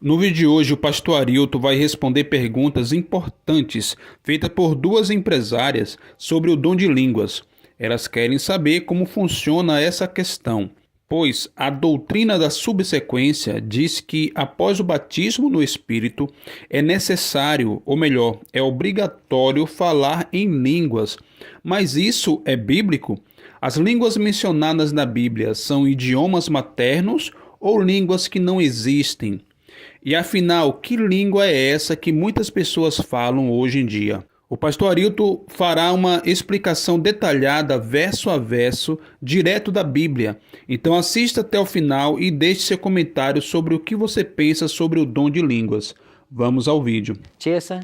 No vídeo de hoje, o pastor Arilton vai responder perguntas importantes feitas por duas empresárias sobre o dom de línguas. Elas querem saber como funciona essa questão, pois a doutrina da subsequência diz que após o batismo no Espírito é necessário, ou melhor, é obrigatório falar em línguas. Mas isso é bíblico? As línguas mencionadas na Bíblia são idiomas maternos ou línguas que não existem? E afinal, que língua é essa que muitas pessoas falam hoje em dia? O pastor Arilton fará uma explicação detalhada, verso a verso, direto da Bíblia. Então assista até o final e deixe seu comentário sobre o que você pensa sobre o dom de línguas. Vamos ao vídeo. Tiesa?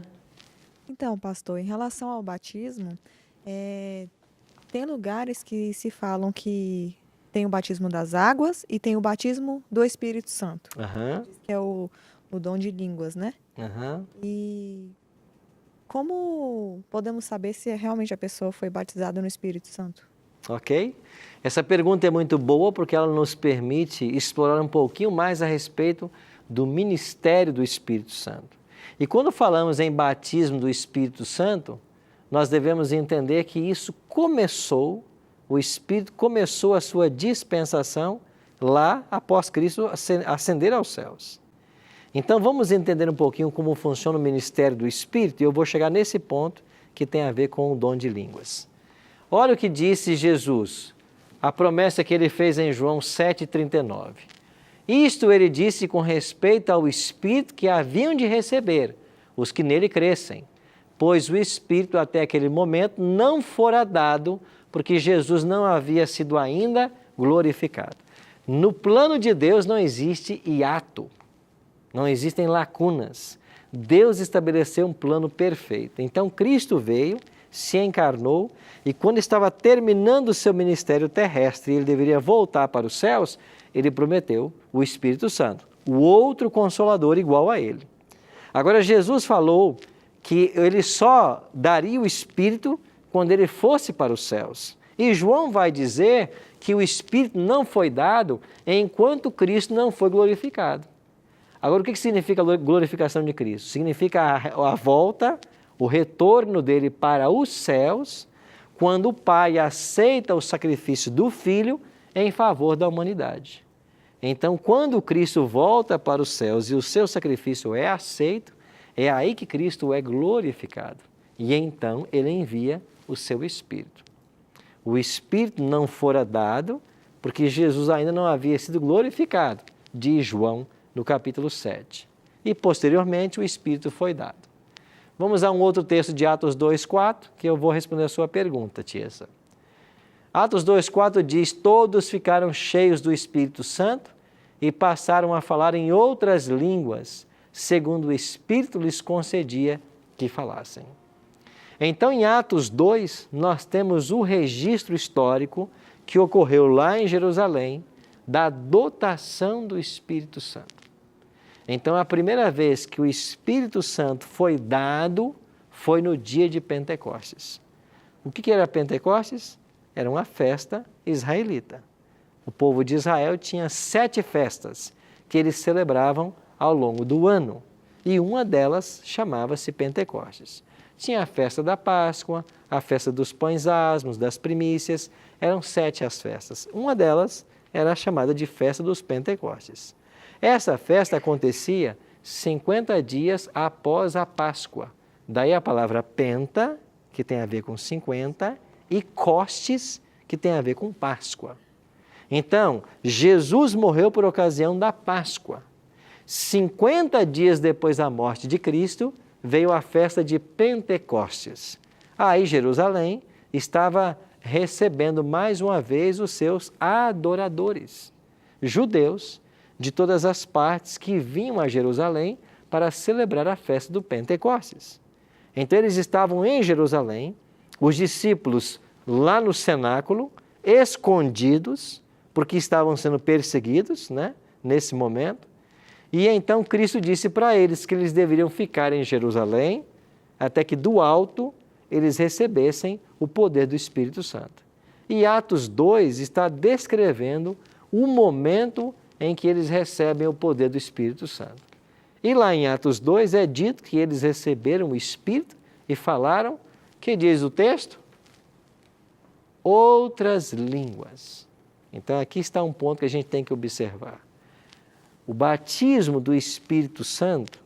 Então, pastor, em relação ao batismo, tem lugares que se falam que tem o batismo das águas e tem o batismo do Espírito Santo, que é o dom de línguas, né? E como podemos saber se realmente a pessoa foi batizada no Espírito Santo? Ok. Essa pergunta é muito boa porque ela nos permite explorar um pouquinho mais a respeito do ministério do Espírito Santo. E quando falamos em batismo do Espírito Santo, nós devemos entender que isso começou, o Espírito começou a sua dispensação lá após Cristo ascender aos céus. Então vamos entender um pouquinho como funciona o ministério do Espírito e eu vou chegar nesse ponto que tem a ver com o dom de línguas. Olha o que disse Jesus, a promessa que ele fez em João 7,39. Isto ele disse com respeito ao Espírito que haviam de receber os que nele crescem, pois o Espírito até aquele momento não fora dado, porque Jesus não havia sido ainda glorificado. No plano de Deus não existe hiato, não existem lacunas. Deus estabeleceu um plano perfeito. Então Cristo veio, se encarnou e quando estava terminando o seu ministério terrestre e ele deveria voltar para os céus, ele prometeu o Espírito Santo, o outro Consolador igual a ele. Agora Jesus falou que ele só daria o Espírito quando ele fosse para os céus. E João vai dizer que o Espírito não foi dado enquanto Cristo não foi glorificado. Agora, o que significa a glorificação de Cristo? Significa a volta, o retorno dele para os céus, quando o Pai aceita o sacrifício do Filho em favor da humanidade. Então, quando Cristo volta para os céus e o seu sacrifício é aceito, é aí que Cristo é glorificado. E então ele envia o seu Espírito. O Espírito não fora dado porque Jesus ainda não havia sido glorificado, diz João no capítulo 7. E posteriormente o Espírito foi dado. Vamos a um outro texto de Atos 2,4, que eu vou responder a sua pergunta, Tiesa. Atos 2,4 diz, todos ficaram cheios do Espírito Santo e passaram a falar em outras línguas, segundo o Espírito lhes concedia que falassem. Então, em Atos 2, nós temos o registro histórico que ocorreu lá em Jerusalém, da dotação do Espírito Santo. Então, a primeira vez que o Espírito Santo foi dado foi no dia de Pentecostes. O que era Pentecostes? Era uma festa israelita. O povo de Israel tinha 7 festas que eles celebravam ao longo do ano. E uma delas chamava-se Pentecostes. Tinha a festa da Páscoa, a festa dos pães asmos, das primícias. Eram 7 as festas. Uma delas era chamada de festa dos Pentecostes. Essa festa acontecia 50 dias após a Páscoa. Daí a palavra penta, que tem a ver com 50, e costes, que tem a ver com Páscoa. Então, Jesus morreu por ocasião da Páscoa. 50 dias depois da morte de Cristo, veio a festa de Pentecostes. Aí Jerusalém estava recebendo mais uma vez os seus adoradores, judeus de todas as partes que vinham a Jerusalém para celebrar a festa do Pentecostes. Então eles estavam em Jerusalém, os discípulos lá no cenáculo, escondidos, porque estavam sendo perseguidos, nesse momento. E então Cristo disse para eles que eles deveriam ficar em Jerusalém, até que do alto eles recebessem o poder do Espírito Santo. E Atos 2 está descrevendo o momento em que eles recebem o poder do Espírito Santo. E lá em Atos 2 é dito que eles receberam o Espírito e falaram, que diz o texto? Outras línguas. Então aqui está um ponto que a gente tem que observar. O batismo do Espírito Santo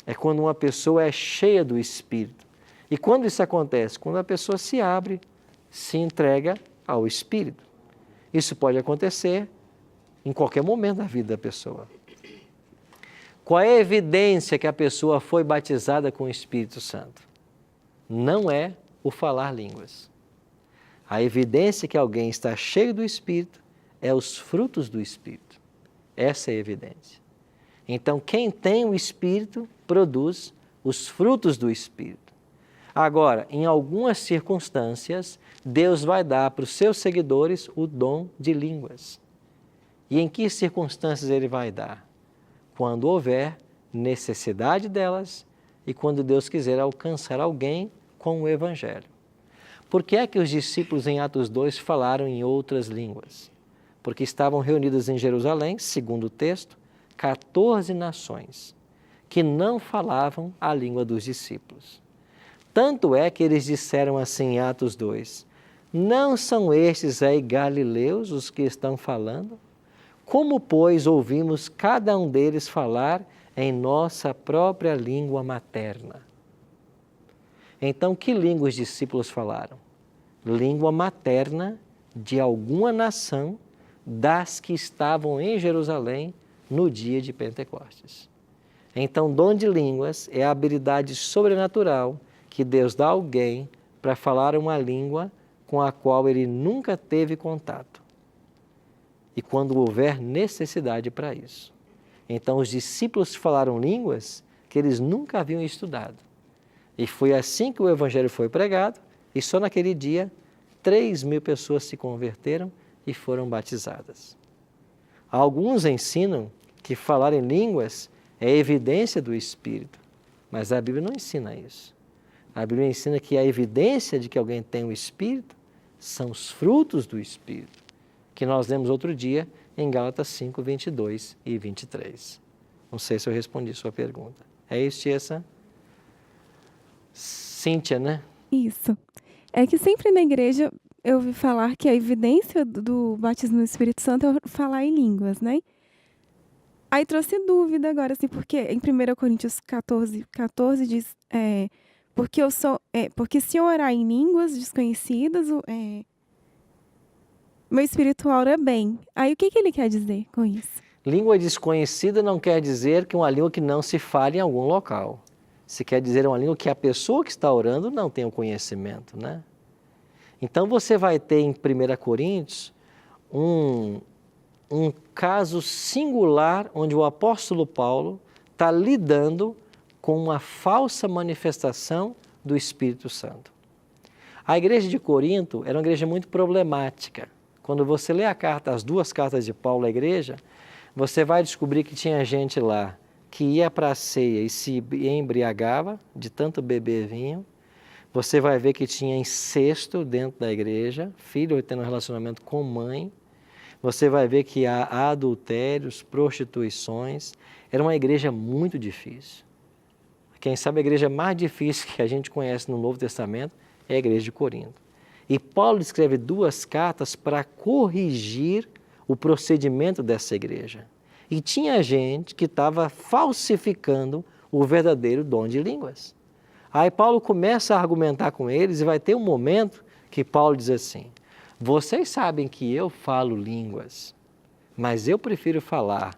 é quando uma pessoa é cheia do Espírito. E quando isso acontece? Quando a pessoa se abre, se entrega ao Espírito. Isso pode acontecer em qualquer momento da vida da pessoa. Qual é a evidência que a pessoa foi batizada com o Espírito Santo? Não é o falar línguas. A evidência que alguém está cheio do Espírito é os frutos do Espírito. Essa é a evidência. Então, quem tem o Espírito produz os frutos do Espírito. Agora, em algumas circunstâncias, Deus vai dar para os seus seguidores o dom de línguas. E em que circunstâncias Ele vai dar? Quando houver necessidade delas e quando Deus quiser alcançar alguém com o Evangelho. Por que é que os discípulos em Atos 2 falaram em outras línguas? Porque estavam reunidas em Jerusalém, segundo o texto, 14 nações que não falavam a língua dos discípulos. Tanto é que eles disseram assim em Atos 2, não são estes aí galileus os que estão falando? Como, pois, ouvimos cada um deles falar em nossa própria língua materna? Então, que língua os discípulos falaram? Língua materna de alguma nação das que estavam em Jerusalém no dia de Pentecostes. Então, dom de línguas é a habilidade sobrenatural que Deus dá a alguém para falar uma língua com a qual ele nunca teve contato. E quando houver necessidade para isso. Então, os discípulos falaram línguas que eles nunca haviam estudado. E foi assim que o Evangelho foi pregado, e só naquele dia 3.000 pessoas se converteram e foram batizadas. Alguns ensinam que falar em línguas é evidência do Espírito, mas a Bíblia não ensina isso. A Bíblia ensina que a evidência de que alguém tem o Espírito são os frutos do Espírito, que nós lemos outro dia em Gálatas 5, 22 e 23. Não sei se eu respondi sua pergunta. É isso, Tiessa? Cíntia, né? Isso. É que sempre na igreja eu ouvi falar que a evidência do batismo no Espírito Santo é falar em línguas, né? Aí trouxe dúvida agora, assim, porque em 1 Coríntios 14 diz, porque se eu orar em línguas desconhecidas, meu espírito ora bem. Aí o que ele quer dizer com isso? Língua desconhecida não quer dizer que uma língua que não se fale em algum local. Se quer dizer uma língua que a pessoa que está orando não tem o conhecimento, né? Então você vai ter em 1 Coríntios um caso singular onde o apóstolo Paulo está lidando com uma falsa manifestação do Espírito Santo. A igreja de Corinto era uma igreja muito problemática. Quando você lê as duas cartas de Paulo à igreja, você vai descobrir que tinha gente lá que ia para a ceia e se embriagava de tanto beber vinho. Você vai ver que tinha incesto dentro da igreja, filho tendo um relacionamento com mãe. Você vai ver que há adultérios, prostituições. Era uma igreja muito difícil. Quem sabe a igreja mais difícil que a gente conhece no Novo Testamento é a igreja de Corinto. E Paulo escreve 2 cartas para corrigir o procedimento dessa igreja. E tinha gente que estava falsificando o verdadeiro dom de línguas. Aí Paulo começa a argumentar com eles e vai ter um momento que Paulo diz assim, vocês sabem que eu falo línguas, mas eu prefiro falar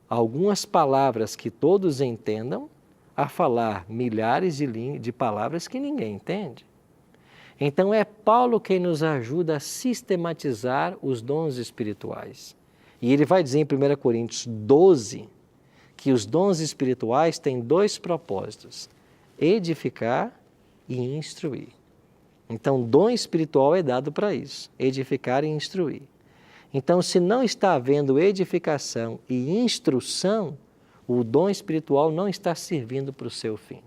algumas palavras que todos entendam a falar milhares de palavras que ninguém entende. Então é Paulo quem nos ajuda a sistematizar os dons espirituais. E ele vai dizer em 1 Coríntios 12 que os dons espirituais têm 2 propósitos, edificar e instruir. Então, dom espiritual é dado para isso, edificar e instruir. Então, se não está havendo edificação e instrução, o dom espiritual não está servindo para o seu fim.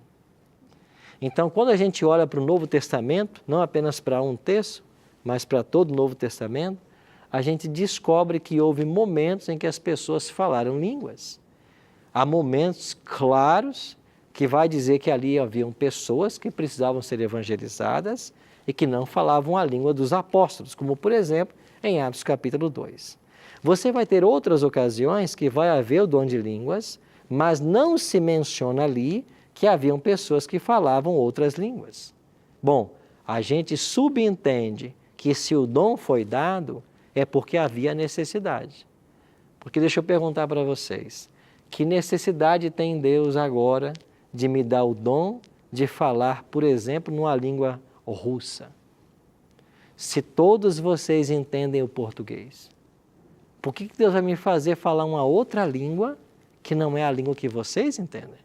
Então, quando a gente olha para o Novo Testamento, não apenas para um texto, mas para todo o Novo Testamento, a gente descobre que houve momentos em que as pessoas falaram línguas. Há momentos claros que vai dizer que ali haviam pessoas que precisavam ser evangelizadas e que não falavam a língua dos apóstolos, como por exemplo em Atos capítulo 2. Você vai ter outras ocasiões que vai haver o dom de línguas, mas não se menciona ali que haviam pessoas que falavam outras línguas. Bom, a gente subentende que se o dom foi dado, é porque havia necessidade. Porque deixa eu perguntar para vocês, que necessidade tem Deus agora de me dar o dom de falar, por exemplo, numa língua russa? Se todos vocês entendem o português, por que Deus vai me fazer falar uma outra língua que não é a língua que vocês entendem?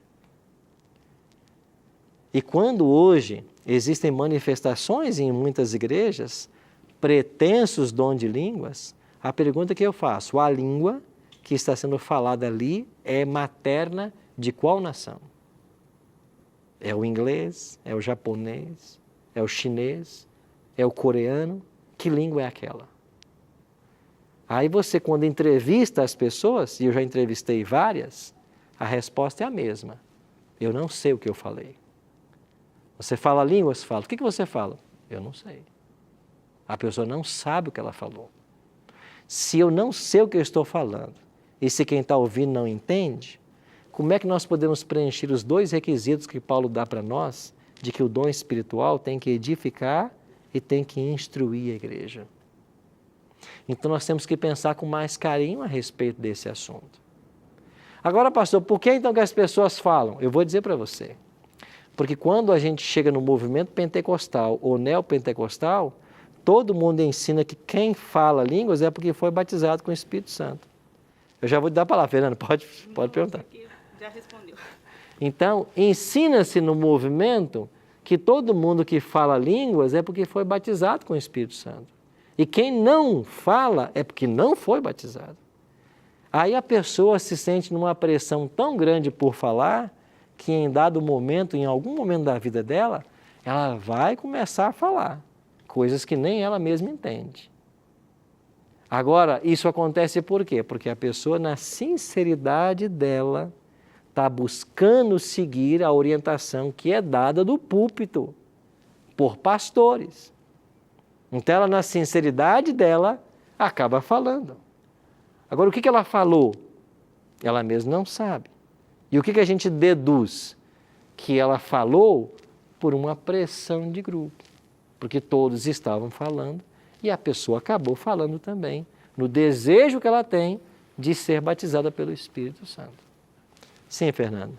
E quando hoje existem manifestações em muitas igrejas, pretensos dom de línguas, a pergunta que eu faço, a língua que está sendo falada ali é materna de qual nação? É o inglês? É o japonês? É o chinês? É o coreano? Que língua é aquela? Aí você, quando entrevista as pessoas, e eu já entrevistei várias, a resposta é a mesma. Eu não sei o que eu falei. Você fala línguas? Fala. O que você fala? Eu não sei. A pessoa não sabe o que ela falou. Se eu não sei o que eu estou falando, e se quem está ouvindo não entende, como é que nós podemos preencher os dois requisitos que Paulo dá para nós, de que o dom espiritual tem que edificar e tem que instruir a igreja? Então nós temos que pensar com mais carinho a respeito desse assunto. Agora, pastor, por que então que as pessoas falam? Eu vou dizer para você. Porque quando a gente chega no movimento pentecostal ou neopentecostal, todo mundo ensina que quem fala línguas é porque foi batizado com o Espírito Santo. Eu já vou te dar a palavra, Fernando, pode perguntar. Já respondeu. Então, ensina-se no movimento que todo mundo que fala línguas é porque foi batizado com o Espírito Santo. E quem não fala é porque não foi batizado. Aí a pessoa se sente numa pressão tão grande por falar, que em dado momento, em algum momento da vida dela, ela vai começar a falar coisas que nem ela mesma entende. Agora, isso acontece por quê? Porque a pessoa, na sinceridade dela, está buscando seguir a orientação que é dada do púlpito por pastores. Então, ela, na sinceridade dela, acaba falando. Agora, o que ela falou? Ela mesma não sabe. E o que a gente deduz? Que ela falou por uma pressão de grupo, porque todos estavam falando e a pessoa acabou falando também, no desejo que ela tem de ser batizada pelo Espírito Santo. Sim, Fernanda.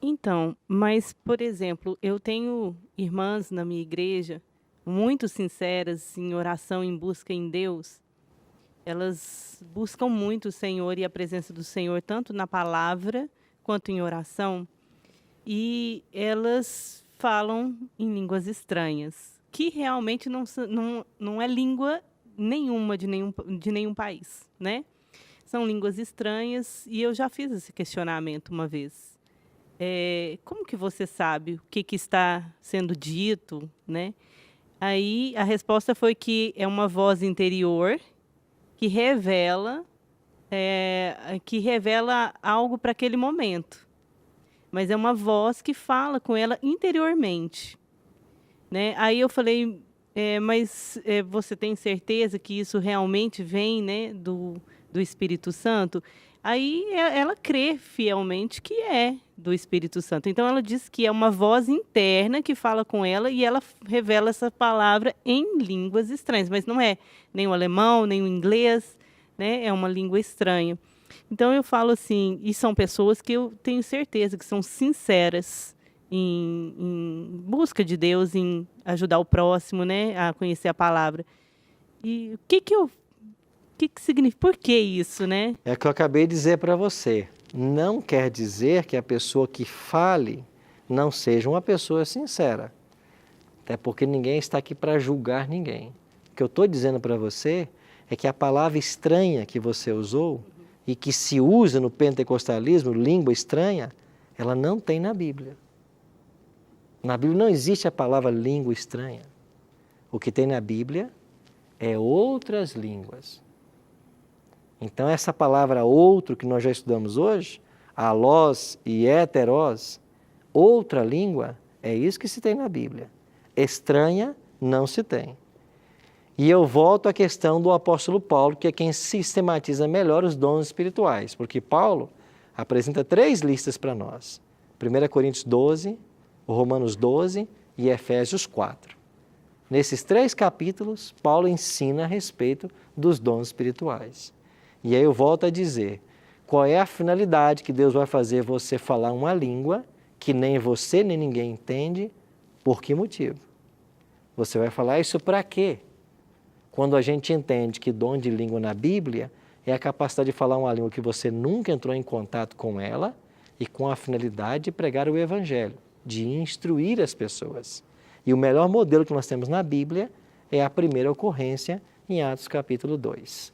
Então, mas, por exemplo, eu tenho irmãs na minha igreja muito sinceras em oração, em busca em Deus. Elas buscam muito o Senhor e a presença do Senhor, tanto na palavra quanto em oração, e elas falam em línguas estranhas, que realmente não é língua nenhuma de nenhum país, né? São línguas estranhas, e eu já fiz esse questionamento uma vez. Como que você sabe o que está sendo dito, né? Aí a resposta foi que é uma voz interior que revela algo para aquele momento. Mas é uma voz que fala com ela interiormente, né? Aí eu falei, mas você tem certeza que isso realmente vem, né, do Espírito Santo? Aí ela crê fielmente que é do Espírito Santo. Então ela diz que é uma voz interna que fala com ela e ela revela essa palavra em línguas estranhas, mas não é nem o alemão, nem o inglês, né? É uma língua estranha. Então eu falo assim, e são pessoas que eu tenho certeza que são sinceras em busca de Deus, em ajudar o próximo, né, a conhecer a palavra. E o que significa? Por que isso, né? É o que eu acabei de dizer para você. Não quer dizer que a pessoa que fale não seja uma pessoa sincera. Até porque ninguém está aqui para julgar ninguém. O que eu estou dizendo para você é que a palavra estranha que você usou e que se usa no pentecostalismo, língua estranha, ela não tem na Bíblia. Na Bíblia não existe a palavra língua estranha. O que tem na Bíblia é outras línguas. Então, essa palavra outro que nós já estudamos hoje, alós e heterós, outra língua, é isso que se tem na Bíblia. Estranha, não se tem. E eu volto à questão do apóstolo Paulo, que é quem sistematiza melhor os dons espirituais, porque Paulo apresenta 3 listas para nós. 1 Coríntios 12, Romanos 12 e Efésios 4. Nesses 3 capítulos, Paulo ensina a respeito dos dons espirituais. E aí eu volto a dizer, qual é a finalidade que Deus vai fazer você falar uma língua que nem você nem ninguém entende? Por que motivo? Você vai falar isso para quê? Quando a gente entende que dom de língua na Bíblia é a capacidade de falar uma língua que você nunca entrou em contato com ela e com a finalidade de pregar o Evangelho, de instruir as pessoas. E o melhor modelo que nós temos na Bíblia é a primeira ocorrência em Atos capítulo 2.